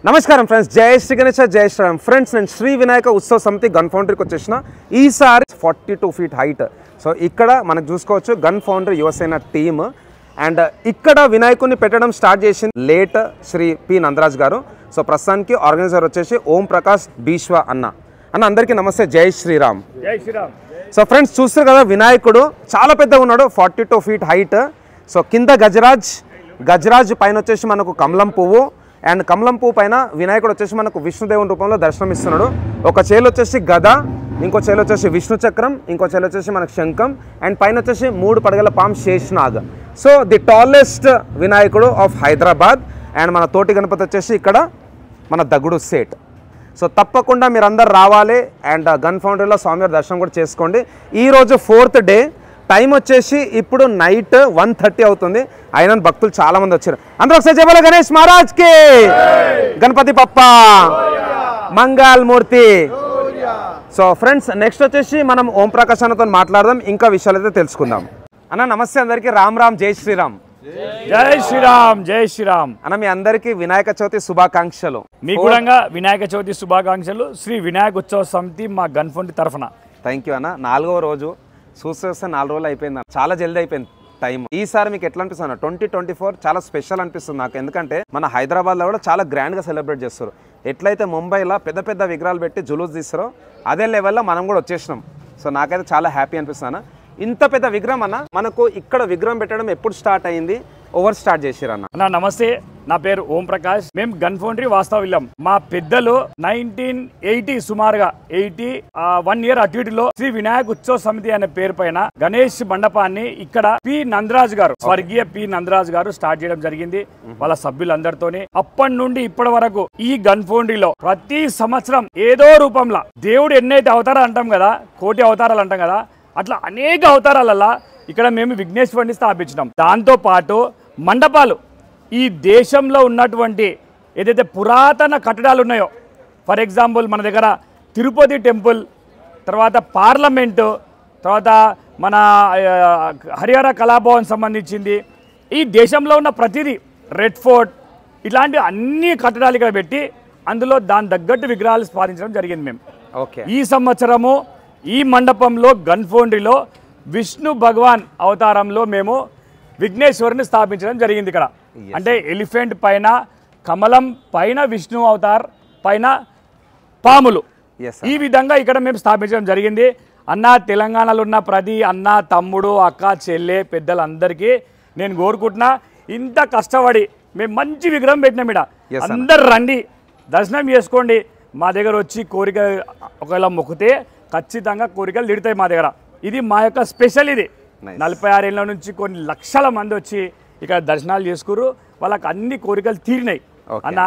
నమస్కారం ఫ్రెండ్స్, జై శ్రీ గణేశ, జై శ్రీరామ్. ఫ్రెండ్స్, నేను శ్రీ వినాయక ఉత్సవ సమితి గన్ ఫౌండరీకి వచ్చేసిన. ఈసారి 42 feet హైట్. సో ఇక్కడ మనం చూసుకోవచ్చు gun foundry Yuvasena team. And ఇక్కడ వినాయకుడిని పెట్టడం స్టార్ట్ చేసింది లేట్ శ్రీ పి నందరాజ్ గారు. సో ప్రస్తుతానికి ఆర్గనైజర్ వచ్చేసి ఓం ప్రకాష్ బీశ్వ అన్న. అందరికీ నమస్తే, జై శ్రీరామ్. జై శ్రీరామ్. సో ఫ్రెండ్స్, చూస్తారు కదా వినాయకుడు చాలా పెద్దగా ఉన్నాడు, 42 feet హైట్. సో కింద గజరాజ్ పైన వచ్చేసి మనకు కమలం పువ్వు, అండ్ కమలం పువ్వు పైన వినాయకుడు వచ్చేసి మనకు విష్ణుదేవుని రూపంలో దర్శనం ఇస్తున్నాడు. ఒక చేలు వచ్చేసి గద, ఇంకో చేలు వచ్చేసి విష్ణు చక్రం, ఇంకో చేలు వచ్చేసి మనకు శంఖం, అండ్ పైన వచ్చేసి 3 పడగల పాము శేషనాగ్. సో ది టాలెస్ట్ వినాయకుడు ఆఫ్ హైదరాబాద్. అండ్ మన తోటి గణపతి వచ్చేసి ఇక్కడ మన దగుడు సేట్. సో తప్పకుండా మీరు అందరు రావాలి అండ్ గన్ ఫౌండరీలో స్వామివారి దర్శనం కూడా చేసుకోండి. ఈరోజు 4th డే, టైం వచ్చేసి ఇప్పుడు నైట్ 1:30 అవుతుంది. అయినా భక్తులు చాలా మంది వచ్చారు. అందరూ ఒకసారి చెప్పాలి, గణేష్ మహారాజ్కి, గణపతి పప్ప, మంగళ మూర్తి. సో ఫ్రెండ్స్, నెక్స్ట్ వచ్చేసి మనం ఓం ప్రకాష్ అన్నతో మాట్లాడదాం, ఇంకా విషయాలు అయితే తెలుసుకుందాం. అన్న నమస్తే, అందరికీ రామ్ రామ్, జై శ్రీరామ్. జై శ్రీరామ్. జై శ్రీరామ్. అన్న మీ అందరికీ వినాయక చవితి శుభాకాంక్షలు. మీ కూడా వినాయక చవితి శుభాకాంక్షలు శ్రీ వినాయక ఉత్సవ సమితి మా గన్ ఫౌండరీ తరఫున. థ్యాంక్ యూ అన్న. 4వ రోజు చూస్తే 4 రోజులు అయిపోయింది, చాలా జల్దీ అయిపోయింది టైం. ఈసారి మీకు ఎట్లా అనిపిస్తుంది? 2024 చాలా స్పెషల్ అనిపిస్తుంది నాకు. ఎందుకంటే మన హైదరాబాద్లో కూడా చాలా గ్రాండ్గా సెలబ్రేట్ చేస్తారు. ఎట్లయితే ముంబైలో పెద్ద పెద్ద విగ్రహాలు పెట్టి జులూస్ తీస్తారో అదే లెవెల్లో మనం కూడా వచ్చేసినాం. సో నాకైతే చాలా హ్యాపీ అనిపిస్తుంది. ఇంత పెద్ద విగ్రహం అన్న, మనకు ఇక్కడ విగ్రహం పెట్టడం ఎప్పుడు స్టార్ట్ అయింది, ఓవర్ స్టార్ట్ చేసిరన్న? నమస్తే, నా పేరు ఓం ప్రకాష్. మేము గన్ ఫౌండరీ వాస్తవ్యం. మా పెద్దలు 1980 సుమారుగా 1 year అటు ఇటులో శ్రీ వినాయక ఉత్సవ సమితి అనే పేరు పైన గణేష్ మండపాన్ని ఇక్కడ పి నందరాజ్ గారు, స్వర్గీయ పి నందరాజ్ గారు స్టార్ట్ చేయడం జరిగింది వాళ్ళ సభ్యులందరితోనే. అప్పటి నుండి ఇప్పటి వరకు ఈ గన్ ఫౌండరీలో ప్రతి సంవత్సరం ఏదో రూపంలో దేవుడు ఎన్నైతే అవతారాలు అంటాం కదా, 1,000 అవతారాలు అంటాం కదా, అట్లా అనేక అవతారాలల్లా ఇక్కడ మేము విఘ్నేశ్వరుని స్థాపించినాం. దాంతో పాటు మండపాలు ఈ దేశంలో ఉన్నటువంటి ఏదైతే పురాతన కట్టడాలు ఉన్నాయో, ఫర్ ఎగ్జాంపుల్ మన దగ్గర తిరుపతి టెంపుల్, తర్వాత పార్లమెంటు, తర్వాత మన హరిహర కళాభవన్ సంబంధించింది, ఈ దేశంలో ఉన్న ప్రతిదీ, రెడ్ ఫోర్ట్, ఇలాంటి అన్ని కట్టడాలు ఇక్కడ పెట్టి అందులో దాని తగ్గట్టు విగ్రహాలు స్థాపించడం జరిగింది మేము. ఈ సంవత్సరము ఈ మండపంలో గన్ ఫౌండరీలో విష్ణు భగవాన్ అవతారంలో మేము విఘ్నేశ్వరుని స్థాపించడం జరిగింది. ఇక్కడ అంటే ఎలిఫెంట్ పైన కమలం, పైన విష్ణు అవతార్, పైన పాములు, ఈ విధంగా ఇక్కడ మేము స్థాపించడం జరిగింది. అన్న తెలంగాణలో ఉన్న ప్రతి అన్న, తమ్ముడు, అక్క, చెల్లె, పెద్దలందరికీ నేను కోరుకుంటున్నా, ఇంత కష్టపడి మేము మంచి విగ్రహం పెట్టినాం. ఇక్కడ అందరు రండి, దర్శనం చేసుకోండి. మా దగ్గర వచ్చి కోరిక ఒకవేళ మొక్కితే ఖచ్చితంగా కోరికలు తీరుతాయి మా దగ్గర. ఇది మా యొక్క స్పెషల్. ఇది 46 ఏళ్ళ నుంచి కొన్ని లక్షల మంది వచ్చి ఇక్కడ దర్శనాలు చేసుకురు, వాళ్ళకి అన్ని కోరికలు తీరినాయి. అన్న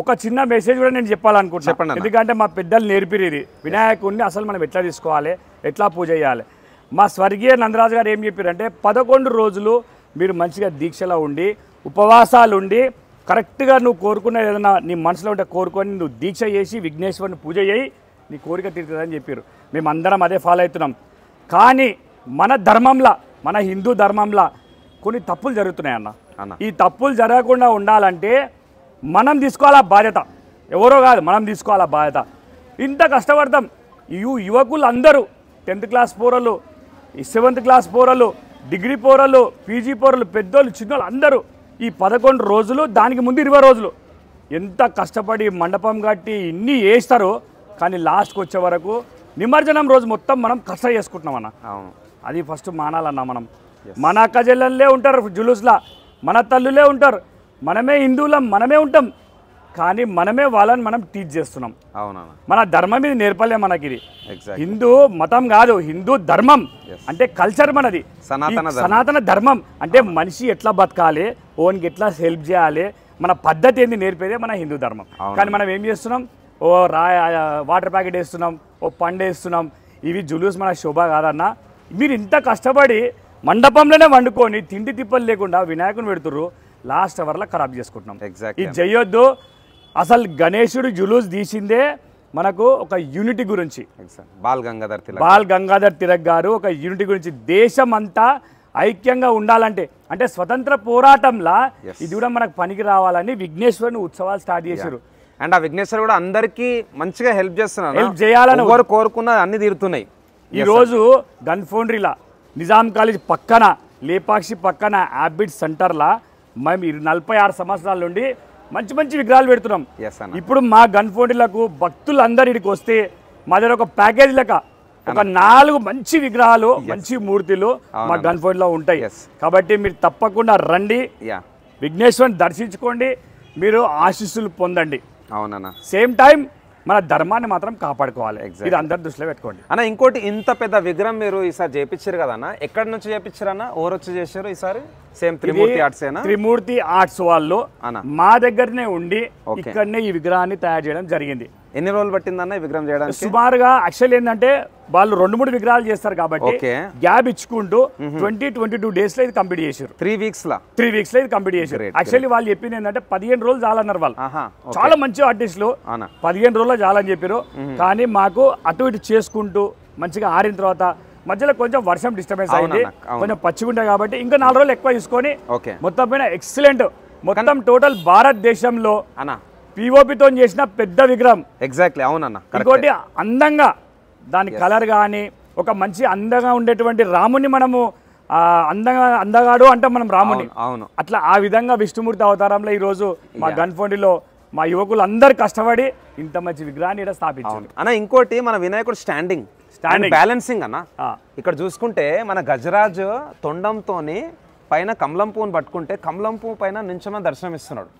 ఒక చిన్న మెసేజ్ కూడా నేను చెప్పాలనుకుంటున్నాను. ఎందుకంటే మా పెద్దలు నేర్పిరు ఇది, వినాయకుడిని అసలు మనం ఎట్లా తీసుకోవాలి, ఎట్లా పూజ చేయాలి. మా స్వర్గీయ నందరాజు గారు ఏం చెప్పారంటే 11 రోజులు మీరు మంచిగా దీక్షలో ఉండి, ఉపవాసాలు ఉండి, కరెక్ట్గా నువ్వు కోరుకున్న ఏదైనా నీ మనసులో ఉంటే కోరుకొని నువ్వు దీక్ష చేసి విఘ్నేశ్వరుని పూజ చేయి, నీ కోరిక తీరుతుందని చెప్పారు. మేమందరం అదే ఫాలో అవుతున్నాం. కానీ మన ధర్మంలో, మన హిందూ ధర్మంలో కొన్ని తప్పులు జరుగుతున్నాయి అన్న. ఈ తప్పులు జరగకుండా ఉండాలంటే మనం తీసుకోవాలా బాధ్యత, ఎవరో కాదు, మనం తీసుకోవాలా బాధ్యత. ఇంత కష్టపడతాం. యువకులు అందరూ 10th క్లాస్ పోరలు, 7th క్లాస్ పోరలు, డిగ్రీ పోరలు, పీజీ పోరలు, పెద్దోళ్ళు, చిన్నోళ్ళు అందరూ ఈ 11 రోజులు, దానికి ముందు 20 రోజులు ఎంత కష్టపడి మండపం కట్టి ఇన్ని వేస్తారు. కానీ లాస్ట్కి వచ్చే వరకు నిమజ్జనం రోజు మొత్తం మనం కష్టం చేసుకుంటున్నాం అన్న. అది ఫస్ట్ మానాలన్నా. మనం మన అక్క చెల్లెళ్ళే ఉంటారు జులూస్లా, మన తల్లులే ఉంటారు, మనమే హిందువులం, మనమే ఉంటాం, కానీ మనమే వాళ్ళని మనం టీచ్ చేస్తున్నాం. మన ధర్మం ఇది నేర్పలే మనకి. ఇది హిందూ మతం కాదు, హిందూ ధర్మం అంటే కల్చర్ మనది, సనాతన ధర్మం. అంటే మనిషి ఎట్లా బతకాలి, ఓన్కి ఎట్లా హెల్ప్ చేయాలి, మన పద్ధతి ఏంది నేర్పేదే మన హిందూ ధర్మం. కానీ మనం ఏం చేస్తున్నాం, ఓ వాటర్ ప్యాకెట్ వేస్తున్నాం, ఓ పండు వేస్తున్నాం. ఇవి జులూస్ మన శోభ కాదన్న. మీరు ఇంత కష్టపడి మండపంలోనే వండుకొని తిండి తిప్పలు లేకుండా వినాయకుని పెడుతుర్రు, లాస్ట్ అవర్లో ఖరాబ్ చేసుకుంటున్నాం. ఇది చెయ్యొద్దు. అసలు గణేశుడు జులూస్ తీసిందే మనకు ఒక యూనిటీ గురించి. బాల్ గంగాధర్ తిలక్ గారు ఒక యూనిటీ గురించి. దేశం అంతా ఐక్యంగా ఉండాలంటే అంటే స్వతంత్ర పోరాటంలా ఇది కూడా మనకు పనికి రావాలని విఘ్నేశ్వరుని ఉత్సవాలు స్టార్ట్ చేశారు. అండ్ ఆ విఘ్నేశ్వర్ కూడా అందరికీ మంచిగా హెల్ప్ చేస్తున్నారు, హెల్ప్ చేయాలని ఎవరు కోరుకున్న అన్ని తీరుతున్నాయి. ఈ రోజు గన్ ఫౌండరీలా నిజాం కాలేజ్ పక్కన లేపాక్షి పక్కన హ్యాబిట్ సెంటర్లా మేము 46 సంవత్సరాల నుండి మంచి మంచి విగ్రహాలు పెడుతున్నాం. ఇప్పుడు మా గన్ ఫౌండరీలకు భక్తులు అందరు ఇక్కడికి వస్తే మా దగ్గర ఒక ప్యాకేజ్ లెక్క ఒక 4 మంచి విగ్రహాలు మంచి మూర్తులు మా గన్ ఫౌండరీలో ఉంటాయి. కాబట్టి మీరు తప్పకుండా రండి, విఘ్నేశ్వరుని దర్శించుకోండి, మీరు ఆశీస్సులు పొందండి. అవునన్నా, సేమ్ టైం మన ధర్మాన్ని మాత్రం కాపాడుకోవాలి. ఇది అందరి దృష్టిలో పెట్టుకోండి అన్న. ఇంకోటి, ఇంత పెద్ద విగ్రహం మీరు ఈసారి చేపించారు కదన్నా, ఎక్కడి నుంచి చేపించారన్నా? ఓవర్ వచ్చి చేశారు ఈసారి? సేమ్ త్రిమూర్తి ఆర్ట్స్ ఏనా? త్రిమూర్తి ఆర్ట్స్ వాళ్ళు మా దగ్గరనే ఉండి ఇక్కడనే ఈ విగ్రహాన్ని తయారు చేయడం జరిగింది. ఎన్ని రోజులు పట్టిందన్న ఈ విగ్రహం చేయడానికి? సుమారుగా యాక్చువల్ ఏంటంటే వాళ్ళు 2-3 విగ్రహాలు చేస్తారు కాబట్టి గ్యాప్ ఇచ్చుకుంటూ 20-22 డేస్ లో ఇది కంప్లీట్ చేశారు. 3 వీక్స్ లో ఇది కంప్లీట్ చేశారు. యాక్చువల్లీ వాళ్ళు చెప్పింది ఏంటంటే 15 రోజులు చాలన్నారు వాళ్ళు. చాలా మంచి ఆర్టిస్టులు 15 రోజుల్లో చాలని చెప్పారు. కానీ మాకు అటు ఇటు చేసుకుంటూ మంచిగా ఆరిన తర్వాత మధ్యలో కొంచెం వర్షం డిస్టర్బెన్స్ అయింది, కొంచెం పచ్చిగుంటాయి కాబట్టి ఇంకా 4 రోజులు ఎక్కువ తీసుకొని మొత్తం పైన ఎక్సలెంట్, మొత్తం టోటల్ భారతదేశంలో పిఓపితో చేసిన పెద్ద విగ్రహం. ఎగ్జాక్ట్లీ, అవునన్న. ఇంకోటి అందంగా దాని కలర్ కానీ ఒక మంచి అందంగా ఉండేటువంటి రాముని మనము అందగాడు అంటాం మనం రాముని, అట్లా ఆ విధంగా విష్ణుమూర్తి అవతారంలో ఈ రోజు మా గన్ ఫౌండరీలో మా యువకులు అందరు కష్టపడి ఇంత మంచి విగ్రహాన్ని ఇక్కడ స్థాపించారు అన్న. ఇంకోటి, మన వినాయకుడు స్టాండింగ్ బ్యాలెన్సింగ్ అన్న. ఇక్కడ చూసుకుంటే మన గజరాజు తొండంతోని పైన కమలం పువ్వుని పట్టుకుంటే కమలం పువ్వు పైన నించొని దర్శనం ఇస్తున్నాడు.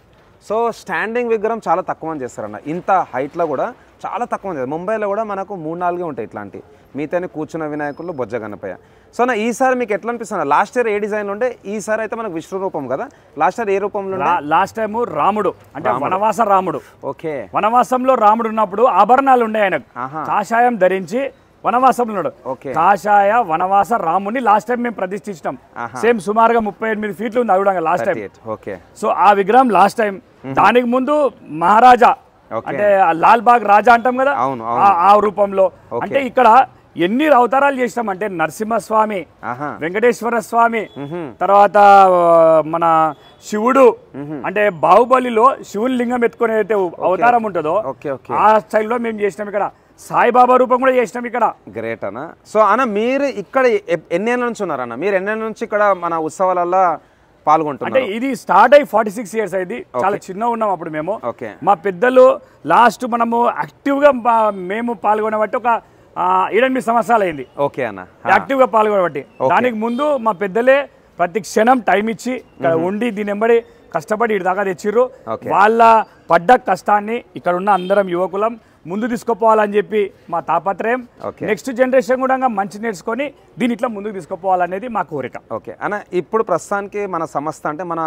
సో స్టాండింగ్ విగ్రహం చాలా తక్కువ మంది చేస్తారన్న. ఇంత హైట్లో కూడా చాలా తక్కువ మంది. ముంబైలో కూడా మనకు 3-4 ఉంటాయి ఇట్లాంటి, మిగతానే కూర్చున్న వినాయకులు, బొజ్జ గణపయ్య. సో నా ఈసారి మీకు ఎట్లా అనిపిస్తుంది? లాస్ట్ ఇయర్ ఏ డిజైన్ ఉండే, ఈసారి అయితే మనకు విష్ణు రూపం కదా. లాస్ట్ ఇయర్ ఏ రూపంలో? లాస్ట్ టైం రాముడు అంటే వనవాస రాముడు. ఓకే, వనవాసంలో రాముడు ఉన్నప్పుడు ఆభరణాలు ఉండే ఆయనకు, కాషాయం ధరించి వనవాసంలో ఉన్నాడు. కాషాయ వనవాస రాముని లాస్ట్ టైం మేము ప్రతిష్ఠించాం. సేమ్ సుమారుగా 38 ఫీట్లు ఉంది అడుగుగా లాస్ట్ టైం. సో ఆ విగ్రహం లాస్ట్ టైం. దానికి ముందు మహారాజా అంటే లాల్ బాగ్ రాజా అంటాం కదా, ఆ రూపంలో. అంటే ఇక్కడ ఎన్ని అవతారాలు చేసినాం అంటే నరసింహస్వామి, వెంకటేశ్వర స్వామి, తర్వాత మన శివుడు అంటే బాహుబలిలో శివుని లింగం ఎత్తుకునే అవతారం ఉంటుందో ఆ స్టైల్లో మేము చేసినాం. ఇక్కడ సాయిబాబా రూపం కూడా చేసినాం ఇక్కడ. గ్రేట్ అన్న. సో అన్న, మీరు ఇక్కడ ఎన్నేళ్ళ నుంచి ఉన్నారన్న? మీరు ఎన్నేళ్ళ నుంచి ఇక్కడ మన ఉత్సవాలలో పాల్గొంటున్నారు? అంటే ఇది స్టార్ట్ అయ్యి 46 ఇయర్స్ అయింది. చాలా చిన్న ఉన్నాం అప్పుడు మేము. మా పెద్దలు లాస్ట్ మనము యాక్టివ్ గా మేము పాల్గొనబట్టి ఒక 7-8 సంవత్సరాలు అయింది ఓకే అన్న యాక్టివ్ గా పాల్గొనబట్టి. దానికి ముందు మా పెద్దలే ప్రతి క్షణం టైం ఇచ్చి ఇక్కడ ఉండి దీని ఎంబడి కష్టపడి ఇటు దాకా తెచ్చిర్రు. వాళ్ళ పడ్డ కష్టాన్ని ఇక్కడ ఉన్న అందరం యువకులం ముందు తీసుకుపోవాలని చెప్పి మా తాపత్రయం. నెక్స్ట్ జనరేషన్ కూడా మంచి నేర్చుకొని దీని ఇట్లా ముందుకు తీసుకుపోవాలనేది మా కోరిక. ఓకే అన్న, ఇప్పుడు ప్రస్తుతానికి మన సంస్థ అంటే మన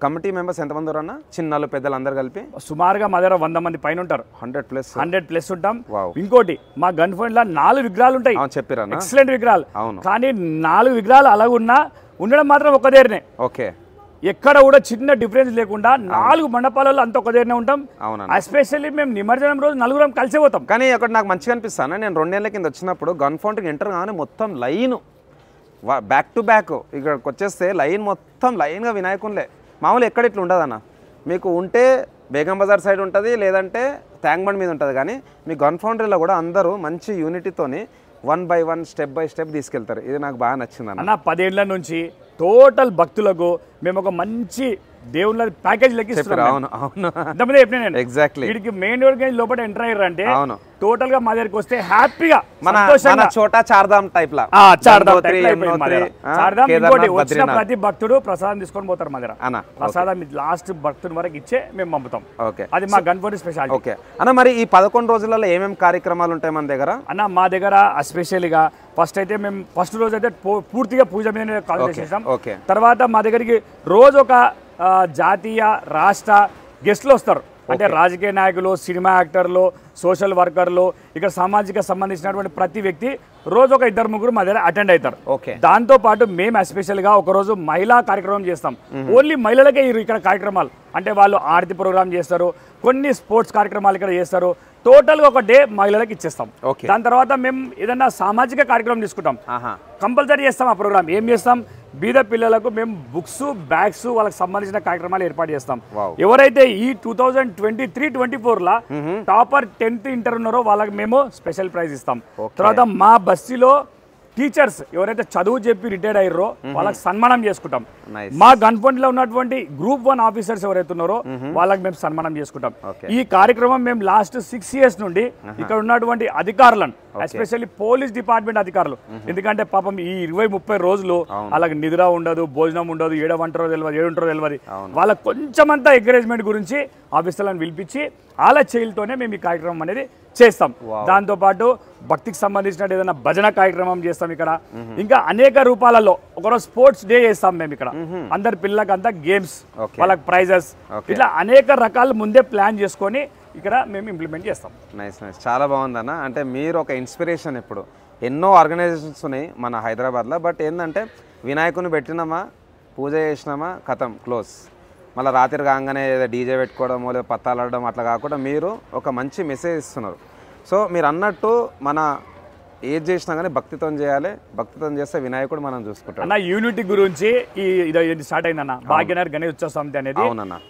కమిటీ మెంబర్స్ ఎంతమంది ఉన్నారు అన్న? చిన్నలు పెద్దలు అందరు కలిపి సుమారుగా మా దగ్గర 100 మంది పైన ఉంటారు. 100+ ఉంటాం. ఇంకోటి మా గన్ ఫౌండరీలో 4 విగ్రహాలు ఉంటాయి. చెప్పారు, ఎక్సలెంట్ విగ్రహాలు. కానీ 4 విగ్రహాలు అలాగున్నా ఉండడం మాత్రం ఒక దగ్గరనే. ఓకే, ఎక్కడ కూడా చిన్న డిఫరెన్స్ లేకుండా 4 మండపాలలో అంత ఒక దగ్గరనే ఉంటాం. ఎస్పెషల్లీ మేము నిమజ్జనం రోజు 4 కలిసి పోతాం. కానీ అక్కడ నాకు మంచిగా అనిపిస్తాను. నేను 2 ఏళ్ల కింద వచ్చినప్పుడు గన్ ఫౌండరీకి ఎంటర్ కానీ మొత్తం లైన్ బ్యాక్ టు బ్యాక్, ఇక్కడికి వచ్చేస్తే లైన్ మొత్తం లైన్గా వినాయకులే. మామూలు ఎక్కడ ఇట్లా ఉండదు అన్న. మీకు ఉంటే బేగం బజార్ సైడ్ ఉంటుంది, లేదంటే ట్యాంక్ బండ్ మీద ఉంటుంది. కానీ మీ గన్ ఫౌండరీలో కూడా అందరూ మంచి యూనిటీతోని 1 by 1 స్టెప్ బై స్టెప్ తీసుకెళ్తారు. ఇది నాకు బాగా నచ్చింది అన్న. 10 ఏళ్ల నుంచి టోటల్ భక్తులకు మేము ఒక మంచి దేవుళ్ళ ప్యాకేజ్ లెక్కిస్తున్నాం. వీడికి మెయిన్ రోడ్ లోపల ఎంటర్ అయ్యారు అంటే టోటల్ గా మా దగ్గరికి వస్తే హ్యాపీగా వచ్చిన ప్రతి భక్తుడు ప్రసాదం తీసుకొని పోతారు మా దగ్గర. ప్రసాదం లాస్ట్ భక్తుడి వరకు ఇచ్చే మేము పంపుతాం. అది మా గన్ ఫౌండరీ స్పెషాలిటీ. అన్న, మరి ఈ 11 రోజులలో ఏమేమి కార్యక్రమాలు ఉంటాయి మన దగ్గర? అన్న మా దగ్గర ఎస్పెషల్గా ఫస్ట్ అయితే మేము ఫస్ట్ రోజు అయితే పూర్తిగా పూజ మీద కాల్ చేసేసాం. తర్వాత మా దగ్గరికి రోజు ఒక జాతీయ రాష్ట్ర గెస్ట్లు వస్తారు. అంటే రాజకీయ నాయకులు, సినిమా యాక్టర్లు, సోషల్ వర్కర్లు, ఇక్కడ సామాజిక సంబంధించినటువంటి ప్రతి వ్యక్తి రోజు ఒక 2-3 మా దగ్గర అటెండ్ అవుతారు. దాంతో పాటు మేము ఎస్పెషల్గా ఒకరోజు మహిళా కార్యక్రమం చేస్తాం. ఓన్లీ మహిళలకే ఇక్కడ కార్యక్రమాలు. అంటే వాళ్ళు ఆరతి ప్రోగ్రామ్ చేస్తారు, కొన్ని స్పోర్ట్స్ కార్యక్రమాలు ఇక్కడ చేస్తారు. టోటల్గా ఒక డే మహిళలకు ఇచ్చేస్తాం. దాని తర్వాత మేము ఏదన్నా సామాజిక కార్యక్రమం తీసుకుంటాం. కంపల్సరీ చేస్తాం ఆ ప్రోగ్రామ్. ఏం చేస్తాం, బీద పిల్లలకు మేము బుక్స్, బ్యాగ్స్, వాళ్ళకి సంబంధించిన కార్యక్రమాలు ఏర్పాటు చేస్తాం. ఎవరైతే ఈ 2023-24 టాపర్ 10th ఇంటర్ ఉన్నారో వాళ్ళకి మేము స్పెషల్ ప్రైజ్ ఇస్తాం. తర్వాత మా బస్సులో టీచర్స్ ఎవరైతే చదువు చెప్పి రిటైర్డ్ అయ్యారో వాళ్ళకి సన్మానం చేసుకుంటాం. మా గన్ఫోండిలో ఉన్నటువంటి గ్రూప్ 1 ఆఫీసర్స్ ఎవరైతే ఉన్నారో వాళ్ళకి మేము సన్మానం చేసుకుంటాం. ఈ కార్యక్రమం మేము లాస్ట్ 6 years నుండి ఇక్కడ ఉన్నటువంటి అధికారులను, ఎస్పెషల్లీ పోలీస్ డిపార్ట్మెంట్ అధికారులు, ఎందుకంటే పాపం ఈ 20-30 రోజులు వాళ్ళకి నిద్ర ఉండదు, భోజనం ఉండదు, ఏడవంటారో తెలియదు, ఏడుంటారో తెలియదు. వాళ్ళకి కొంచెమంతా ఎంకరేజ్మెంట్ గురించి ఆఫీసర్లను పిలిపించి వాళ్ళ చేయిలతోనే మేము ఈ కార్యక్రమం అనేది చేస్తాం. దాంతో పాటు భక్తికి సంబంధించిన ఏదైనా భజన కార్యక్రమం చేస్తాం ఇక్కడ. ఇంకా అనేక రూపాలలో ఒకరోజు స్పోర్ట్స్ డే చేస్తాం మేము ఇక్కడ. అందరి పిల్లలకి అంతా గేమ్స్, వాళ్ళకి ప్రైజెస్, ఇట్లా అనేక రకాలు ముందే ప్లాన్ చేసుకొని ఇక్కడ మేము ఇంప్లిమెంట్ చేస్తాం. నైస్ నైస్, చాలా బాగుందన్న. అంటే మీరు ఒక ఇన్స్పిరేషన్. ఇప్పుడు ఎన్నో ఆర్గనైజేషన్స్ ఉన్నాయి మన హైదరాబాద్లో, బట్ ఏంటంటే వినాయకుని పెట్టినామా, పూజ చేసినామా, కథం క్లోజ్. మళ్ళీ రాత్రి కాగానే ఏదో డీజే పెట్టుకోవడం లేదా పత్తాలు ఆడడం అట్లా కాకుండా మీరు ఒక మంచి మెసేజ్ ఇస్తున్నారు. సో మీరు అన్నట్టు మన ఏది చేసినా కానీ భక్తితో చేయాలి, భక్తితో చేస్తే వినాయకుడు మనం చూసుకుంటాం. అన్న యూనిటీ గురించి ఇది స్టార్ట్ అయిందన్న. భాగ్యనగర్ గణేష్ ఉత్సవ సమితి అనేది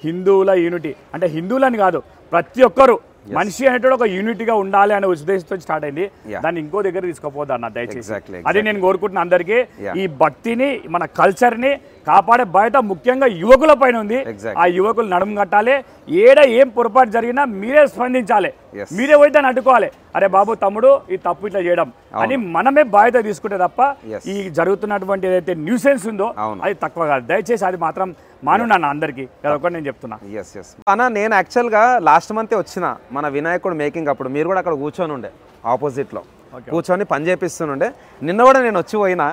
హిందువుల యూనిటీ, అంటే హిందువులని కాదు, ప్రతి ఒక్కరు మనిషి అనేటువంటి ఒక యూనిటీగా ఉండాలి అనే ఉద్దేశంతో స్టార్ట్ అయింది. దాన్ని ఇంకో దగ్గర తీసుకుపోద్దు అన్న దయచేసి. అది నేను కోరుకుంటున్నా అందరికీ. ఈ భక్తిని, మన కల్చర్ ని కాపాడే బాధ్యత ముఖ్యంగా యువకుల పైన ఉంది. ఆ యువకులు నడుము కట్టాలి. ఏడ ఏం పొరపాటు జరిగినా మీరే స్పందించాలి, మీరే పోయితే అడ్డుకోవాలి. అరే బాబు తమ్ముడు ఈ తప్పు ఇట్లా చేయడం అని మనమే బాధ్యత తీసుకుంటే తప్ప ఈ జరుగుతున్నటువంటి ఏదైతే న్యూసెన్స్ ఉందో అది తక్కువ కాదు. దయచేసి అది మాత్రం మానున్నా అందరికి, అదొకటి నేను చెప్తున్నా. అన్న నేను యాక్చువల్గా లాస్ట్ మంతే వచ్చిన మన వినాయకుడు మేకింగ్ అప్పుడు. మీరు కూడా అక్కడ కూర్చొని ఉండే, ఆపోజిట్లో కూర్చొని పని చేపిస్తుండే. నిన్న కూడా నేను వచ్చి పోయినా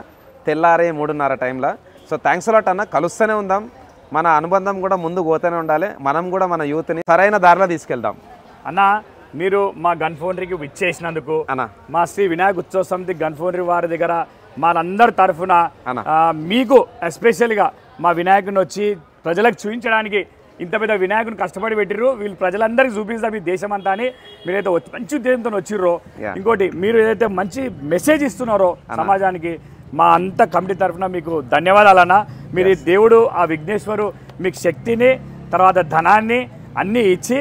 తెల్లారే 3:30 టైంలో. సో థ్యాంక్స్ అలాట్ అన్న. కలుస్తూనే ఉందాం, మన అనుబంధం కూడా ముందు పోతూనే ఉండాలి. మనం కూడా మన యూత్ని సరైన దారిలో తీసుకెళ్దాం. అన్న మీరు మా గన్ ఫౌండరీకి విచ్చేసినందుకు, మా శ్రీ వినాయక ఉత్సవ సమితి గన్ ఫౌండరీ వారి దగ్గర మనందరి తరఫున మీకు ఎస్పెషల్గా మా వినాయకుని వచ్చి ప్రజలకు చూపించడానికి, ఇంత పెద్ద వినాయకుని కష్టపడి పెట్టిర్రు, వీళ్ళు ప్రజలందరికీ చూపిస్తాం ఈ దేశం అంతా అని మీరైతే మంచి ఉద్దేశంతో వచ్చిర్రో. ఇంకోటి మీరు ఏదైతే మంచి మెసేజ్ ఇస్తున్నారో సమాజానికి, మా అంత కమిటీ తరఫున మీకు ధన్యవాదాలన్నా. మీరు దేవుడు ఆ విఘ్నేశ్వరు మీకు శక్తిని, తర్వాత ధనాన్ని అన్ని ఇచ్చి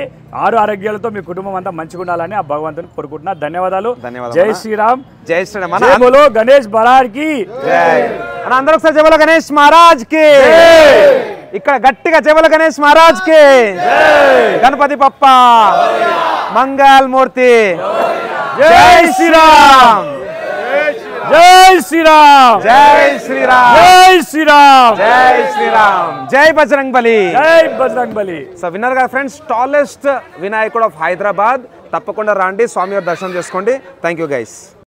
ఆరోగ్యాలతో మీ కుటుంబం అంతా మంచిగా ఉండాలని ఆ భగవంతుని కోరుకుంటున్నా. ధన్యవాదాలు. జై శ్రీరామ్. జై శ్రీరామ్. జై బోలో గణేష్ మహారాజ్ కి జై. అందరూ ఒకసారి జై బోలో గణేష్ మహారాజ్ కి. ఇక్కడ గట్టిగా జై బోలో గణేష్ మహారాజ్ కి. గణపతి పప్ప మంగళ మూర్తి. జై శ్రీరామ్. జై శ్రీరామ్. జై శ్రీరామ్. జై శ్రీరామ్. జై శ్రీరామ్. జై బజరంగ్ బలి. జై బజరంగ్ బలి. సో విన్నర్ గా ఫ్రెండ్స్, టాలెస్ట్ వినాయకుడు ఆఫ్ హైదరాబాద్. తప్పకుండా రండి, స్వామి వారి దర్శనం చేసుకోండి. Thank you guys.